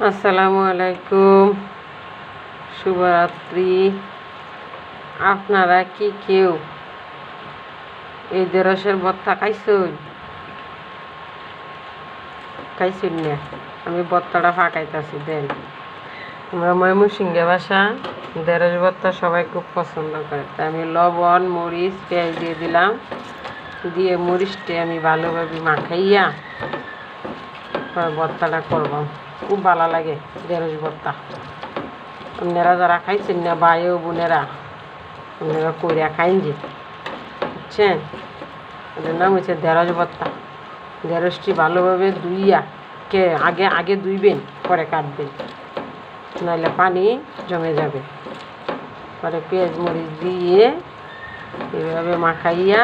আসসালামু আলাইকুম, শুভরাত্রি। আপনারা কি কেউ এই ঢেঁড়সের ভর্তা খাইছেন? খাইছেন না? আমি ভর্তাটা ফাঁকাইতেছি, দেন। আমরা ময়মনসিংহে ভাষা ঢেঁড়স ভর্তা সবাই খুব পছন্দ করে, তাই আমি লবণ, মরিচ, পেঁয়াজ দিয়ে দিলাম। দিয়ে মরিচটা আমি ভালোভাবে মাখাইয়া ভর্তাটা করব। খুব ভালো লাগে ঢেঁড়স ভর্তা। আপনারা যারা খাইছেন না, ভাই ও বোনেরা, আপনারা কইরা খাইন যে, বুঝছেন? এটার নাম হচ্ছে ঢেঁড়স ভর্তা। ঢেঁড়সটি ভালোভাবে ধুইয়া আগে আগে ধুইবেন, পরে কাটবেন, নাহলে পানি জমে যাবে। পরে পেঁয়াজ মরিচ দিয়ে এভাবে মাখাইয়া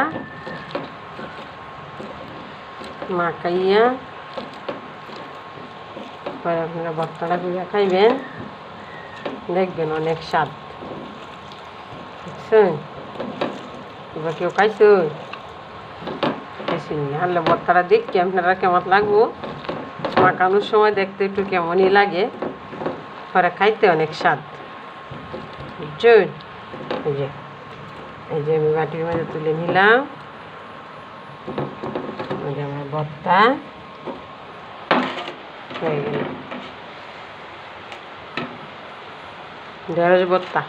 পরে আপনারা ভর্তাটা কইরা খাইবেন, দেখবেন অনেক স্বাদ। বুঝছেন? এবার কেউ খাইছো? খাইছেন না? হলে ভর্তাটা দেখি আপনারা কেমন লাগবো। মাখানোর সময় দেখতে একটু কেমনই লাগে, পরে খাইতে অনেক স্বাদ। বুঝছেন? এই যে আমি বাটির মধ্যে তুলে নিলাম। এই যে আমার ভর্তা হয়ে গেল, ঢেঁড়স ভর্তা।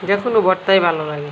যে কোনো ভর্তাই ভালো লাগে।